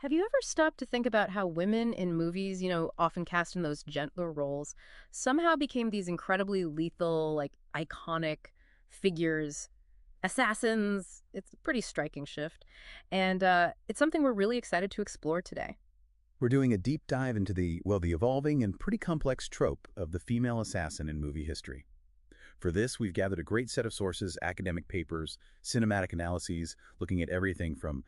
Have you ever stopped to think about how women in movies, often cast in those gentler roles, somehow became these incredibly lethal, like iconic figures, assassins? It's a pretty striking shift. And it's something we're really excited to explore today. We're doing a deep dive into the evolving and pretty complex trope of the female assassin in movie history. For this, we've gathered a great set of sources, academic papers, cinematic analyses, looking at everything from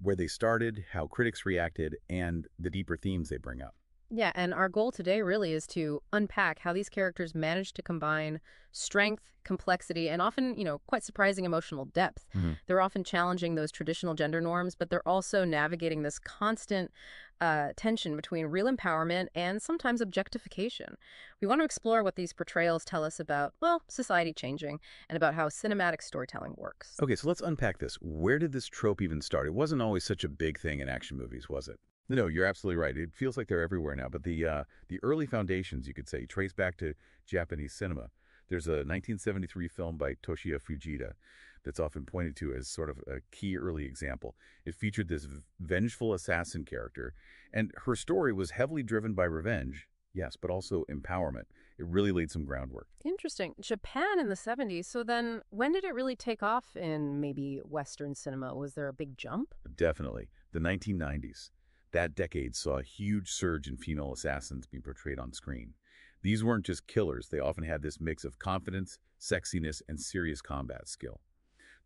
where they started, how critics reacted, and the deeper themes they bring up. Yeah, and our goal today really is to unpack how these characters manage to combine strength, complexity, and often, quite surprising emotional depth. Mhm. They're often challenging those traditional gender norms, but they're also navigating this constant tension between real empowerment and sometimes objectification. We want to explore what these portrayals tell us about, well, society changing and about how cinematic storytelling works. Okay, so let's unpack this. Where did this trope even start? It wasn't always such a big thing in action movies, was it? No, you're absolutely right. It feels like they're everywhere now. But the early foundations, you could say, trace back to Japanese cinema. There's a 1973 film by Toshiya Fujita that's often pointed to as sort of a key early example. It featured this vengeful assassin character, and her story was heavily driven by revenge, yes, but also empowerment. It really laid some groundwork. Interesting. Japan in the 70s. So then when did it really take off in maybe Western cinema? Was there a big jump? Definitely. The 1990s. That decade saw a huge surge in female assassins being portrayed on screen. These weren't just killers. They often had this mix of confidence, sexiness, and serious combat skill.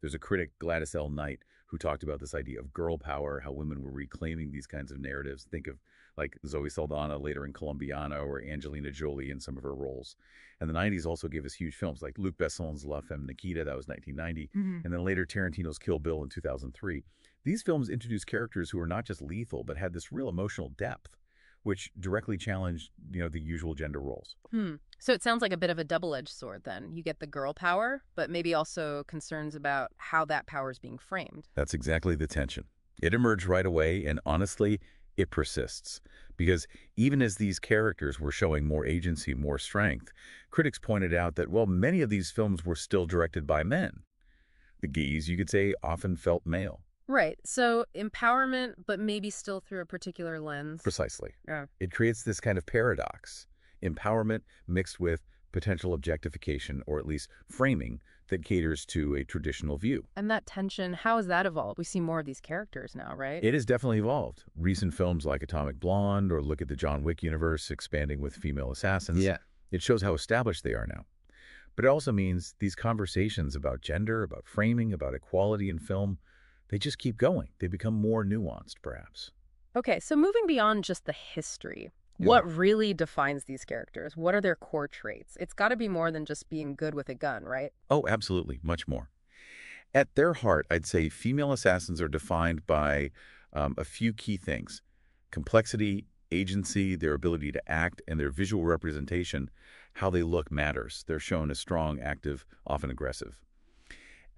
There's a critic, Gladys L. Knight, who talked about this idea of girl power, how women were reclaiming these kinds of narratives. Think of like Zoe Saldana later in Colombiana or Angelina Jolie in some of her roles. And the 90s also gave us huge films like Luc Besson's La Femme Nikita, that was 1990, and then later Tarantino's Kill Bill in 2003. These films introduced characters who were not just lethal, but had this real emotional depth, which directly challenged, the usual gender roles. So it sounds like a bit of a double-edged sword then. You get the girl power, but maybe also concerns about how that power is being framed. That's exactly the tension. It emerged right away, and honestly, it persists. Because even as these characters were showing more agency, more strength, critics pointed out that, well, many of these films were still directed by men. The gaze, you could say, often felt male. Right. So empowerment, but maybe still through a particular lens. Precisely. Yeah. It creates this kind of paradox. Empowerment mixed with potential objectification, or at least framing, that caters to a traditional view. And that tension, how has that evolved? We see more of these characters now, right? It has definitely evolved. Recent films like Atomic Blonde or look at the John Wick universe expanding with female assassins. Yeah. It shows how established they are now. But it also means these conversations about gender, about framing, about equality in film, they just keep going. They become more nuanced, perhaps. Okay, so moving beyond just the history, Yeah. what really defines these characters? What are their core traits? It's got to be more than just being good with a gun, right? Oh, absolutely. Much more. At their heart, I'd say female assassins are defined by a few key things. Complexity, agency, their ability to act, and their visual representation. How they look matters. They're shown as strong, active, often aggressive.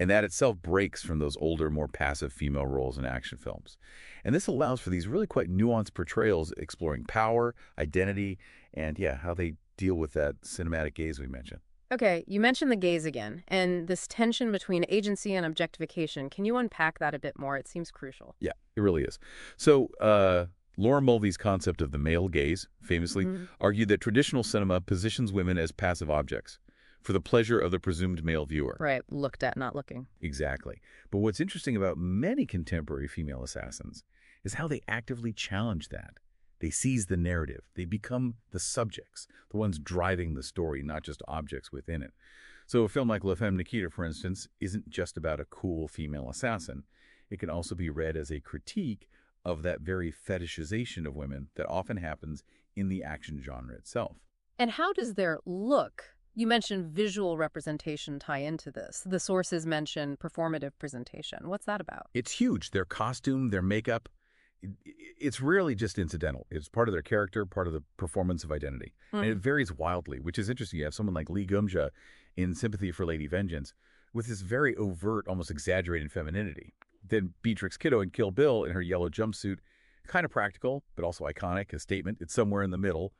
And that itself breaks from those older, more passive female roles in action films. And this allows for these really quite nuanced portrayals exploring power, identity, and, how they deal with that cinematic gaze we mentioned. Okay, you mentioned the gaze again, and this tension between agency and objectification. Can you unpack that a bit more? It seems crucial. Yeah, it really is. So, Laura Mulvey's concept of the male gaze famously argued that traditional cinema positions women as passive objects for the pleasure of the presumed male viewer. Right, looked at, not looking. Exactly. But what's interesting about many contemporary female assassins is how they actively challenge that. They seize the narrative. They become the subjects, the ones driving the story, not just objects within it. So a film like La Femme Nikita, for instance, isn't just about a cool female assassin. It can also be read as a critique of that very fetishization of women that often happens in the action genre itself. And how does their look, you mentioned visual representation, tie into this? The sources mention performative presentation. What's that about? It's huge. Their costume, their makeup, it's rarely just incidental. It's part of their character, part of the performance of identity. And it varies wildly, which is interesting. You have someone like Lee Gumja in Sympathy for Lady Vengeance with this very overt, almost exaggerated femininity. Then Beatrix Kiddo in Kill Bill in her yellow jumpsuit, kind of practical, but also iconic, a statement. It's somewhere in the middle.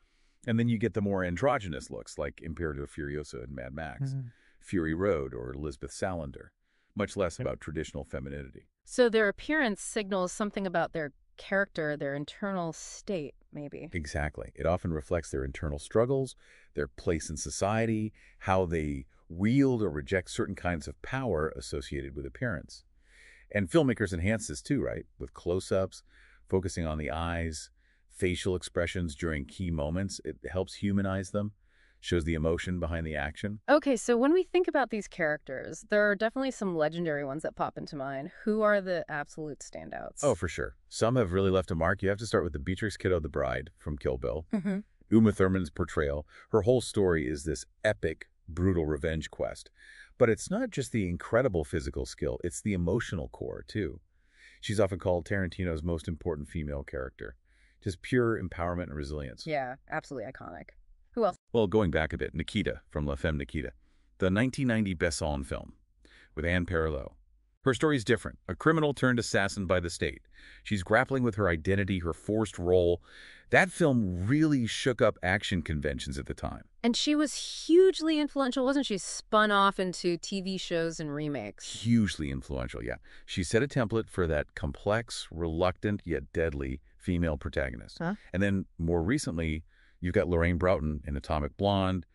And then you get the more androgynous looks like Imperativo Furioso in Mad Max, Fury Road, or Elizabeth Salander. Much less about traditional femininity. So their appearance signals something about their character, their internal state, maybe. Exactly. It often reflects their internal struggles, their place in society, how they wield or reject certain kinds of power associated with appearance. And filmmakers enhance this too, right? With close-ups, focusing on the eyes, facial expressions during key moments. It helps humanize them, shows the emotion behind the action. Okay, so when we think about these characters, there are definitely some legendary ones that pop into mind. Who are the absolute standouts? Oh, for sure. Some have really left a mark. You have to start with the Beatrix Kiddo the Bride from Kill Bill. Hmm. Uma Thurman's portrayal. Her whole story is this epic, brutal revenge quest. But it's not just the incredible physical skill, it's the emotional core, too. She's often called Tarantino's most important female character. Just pure empowerment and resilience. Yeah, absolutely iconic. Who else? Well, going back a bit, Nikita from La Femme Nikita, the 1990 Besson film with Anne Parallot. Her story's different, a criminal turned assassin by the state. She's grappling with her identity, her forced role. That film really shook up action conventions at the time. And she was hugely influential, wasn't she? Spun off into TV shows and remakes. Hugely influential, yeah. She set a template for that complex, reluctant, yet deadly female protagonist. Huh? And then more recently, you've got Lorraine Broughton in Atomic Blonde,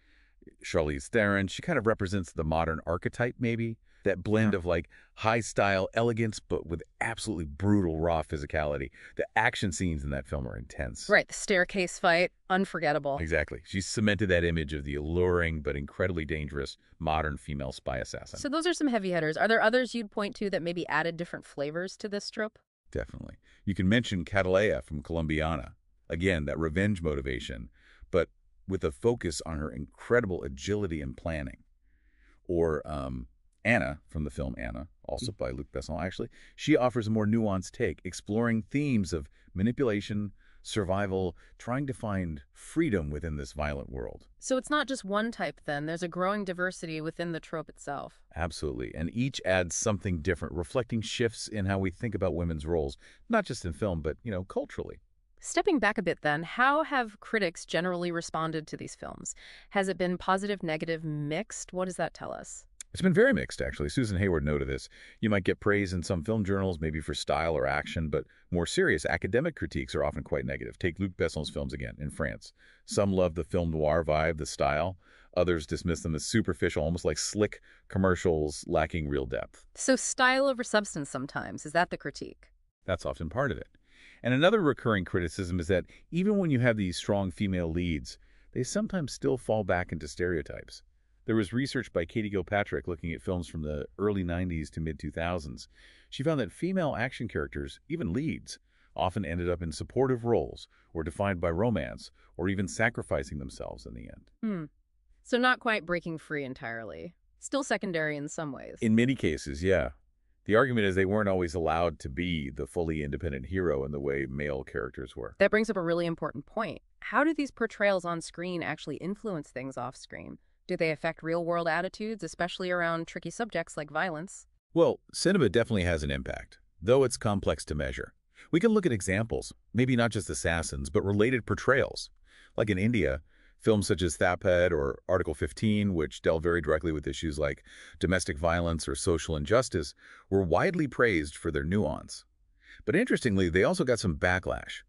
Charlize Theron. She kind of represents the modern archetype, maybe. That blend of like high style elegance, but with absolutely brutal, raw physicality. The action scenes in that film are intense. Right, the staircase fight, unforgettable. Exactly. She cemented that image of the alluring but incredibly dangerous modern female spy assassin. So those are some heavy hitters. Are there others you'd point to that maybe added different flavors to this trope? Definitely. You can mention Catalea from Colombiana. Again, that revenge motivation, but with a focus on her incredible agility and planning. Or Anna from the film Anna, also by Luc Besson, actually. She offers a more nuanced take, exploring themes of manipulation, survival, trying to find freedom within this violent world. So it's not just one type then. There's a growing diversity within the trope itself. Absolutely. And each adds something different, reflecting shifts in how we think about women's roles, not just in film, but, culturally. Stepping back a bit then, how have critics generally responded to these films? Has it been positive, negative, mixed? What does that tell us? It's been very mixed, actually. Susan Hayward noted this. You might get praise in some film journals, maybe for style or action, but more serious academic critiques are often quite negative. Take Luc Besson's films again, in France. Some love the film noir vibe, the style. Others dismiss them as superficial, almost like slick commercials lacking real depth. So style over substance sometimes. Is that the critique? That's often part of it. And another recurring criticism is that even when you have these strong female leads, they sometimes still fall back into stereotypes. There was research by Katie Gilpatrick looking at films from the early 90s to mid-2000s. She found that female action characters, even leads, often ended up in supportive roles or defined by romance or even sacrificing themselves in the end. So not quite breaking free entirely. Still secondary in some ways. In many cases, yeah. The argument is they weren't always allowed to be the fully independent hero in the way male characters were. That brings up a really important point. How do these portrayals on screen actually influence things off screen? Do they affect real-world attitudes, especially around tricky subjects like violence? Well, cinema definitely has an impact, though it's complex to measure. We can look at examples, maybe not just assassins, but related portrayals. Like in India, films such as Thaped or Article 15, which dealt very directly with issues like domestic violence or social injustice, were widely praised for their nuance. But interestingly, they also got some backlash.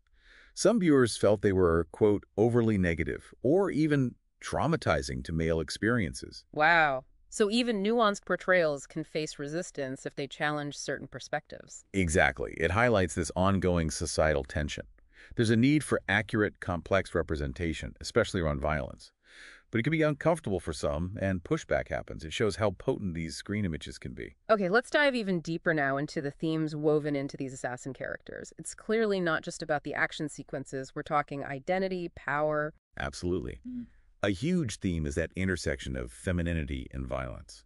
Some viewers felt they were, quote, overly negative, or even traumatizing to male experiences. Wow. So even nuanced portrayals can face resistance if they challenge certain perspectives. Exactly. It highlights this ongoing societal tension. There's a need for accurate, complex representation, especially around violence. But it can be uncomfortable for some, and pushback happens. It shows how potent these screen images can be. Okay, let's dive even deeper now into the themes woven into these assassin characters. It's clearly not just about the action sequences. We're talking identity, power. Absolutely. A huge theme is that intersection of femininity and violence.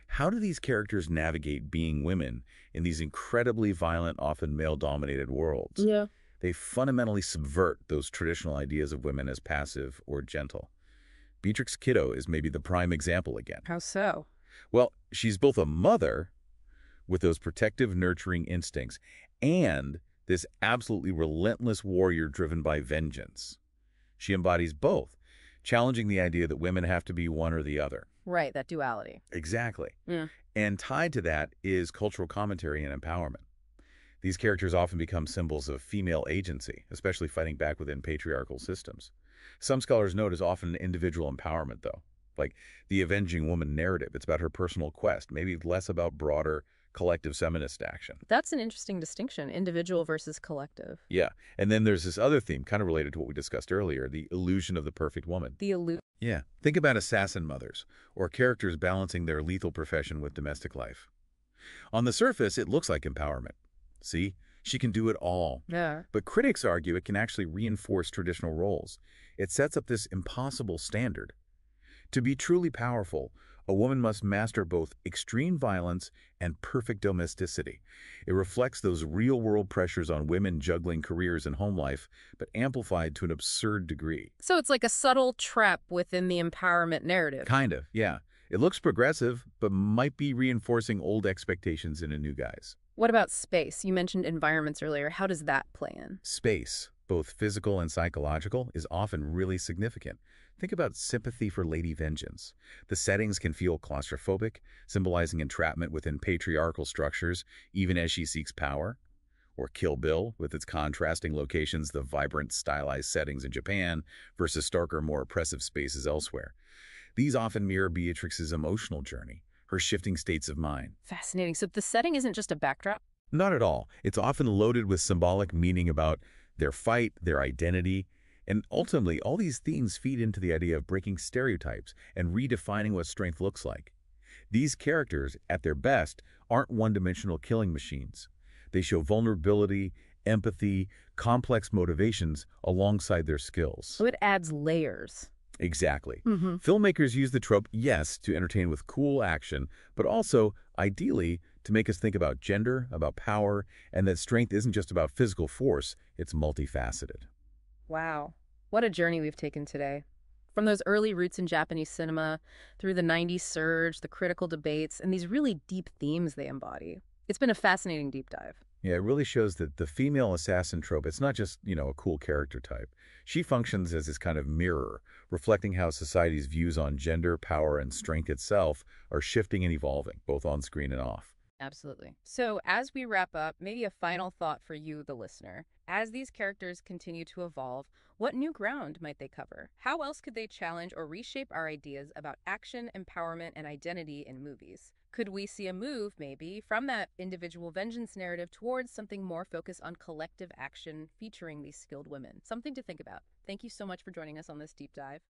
How do these characters navigate being women in these incredibly violent, often male-dominated worlds? Yeah. They fundamentally subvert those traditional ideas of women as passive or gentle. Beatrix Kiddo is maybe the prime example again. How so? Well, she's both a mother with those protective, nurturing instincts and this absolutely relentless warrior driven by vengeance. She embodies both, challenging the idea that women have to be one or the other. Right, that duality. Exactly. Yeah. And tied to that is cultural commentary and empowerment. These characters often become symbols of female agency, especially fighting back within patriarchal systems. Some scholars note as often individual empowerment, though, like the avenging woman narrative. It's about her personal quest, maybe less about broader collective feminist action. That's an interesting distinction, individual versus collective. Yeah, and then there's this other theme, kind of related to what we discussed earlier, the illusion of the perfect woman. The illusion. Yeah, think about assassin mothers, or characters balancing their lethal profession with domestic life. On the surface, it looks like empowerment. See, she can do it all. Yeah. But critics argue it can actually reinforce traditional roles. It sets up this impossible standard. To be truly powerful, a woman must master both extreme violence and perfect domesticity. It reflects those real-world pressures on women juggling careers and home life, but amplified to an absurd degree. So it's like a subtle trap within the empowerment narrative. Kind of, yeah. It looks progressive, but might be reinforcing old expectations in a new guise. What about space? You mentioned environments earlier. How does that play in? Space, both physical and psychological, is often really significant. Think about Sympathy for Lady Vengeance. The settings can feel claustrophobic, symbolizing entrapment within patriarchal structures, even as she seeks power. Or Kill Bill, with its contrasting locations, the vibrant, stylized settings in Japan versus starker, more oppressive spaces elsewhere. These often mirror Beatrix's emotional journey, her shifting states of mind. Fascinating. So the setting isn't just a backdrop? Not at all. It's often loaded with symbolic meaning about their fight, their identity, and ultimately, all these themes feed into the idea of breaking stereotypes and redefining what strength looks like. These characters, at their best, aren't one-dimensional killing machines. They show vulnerability, empathy, complex motivations alongside their skills. So it adds layers. Exactly. Filmmakers use the trope, yes, to entertain with cool action, but also, ideally, to make us think about gender, about power, and that strength isn't just about physical force, it's multifaceted. Wow. What a journey we've taken today. From those early roots in Japanese cinema, through the 90s surge, the critical debates, and these really deep themes they embody. It's been a fascinating deep dive. Yeah, it really shows that the female assassin trope, it's not just, a cool character type. She functions as this kind of mirror, reflecting how society's views on gender, power, and strength itself are shifting and evolving, both on screen and off. Absolutely. So as we wrap up, maybe a final thought for you, the listener. As these characters continue to evolve, what new ground might they cover? How else could they challenge or reshape our ideas about action, empowerment, and identity in movies? Could we see a move, maybe, from that individual vengeance narrative towards something more focused on collective action featuring these skilled women? Something to think about. Thank you so much for joining us on this deep dive.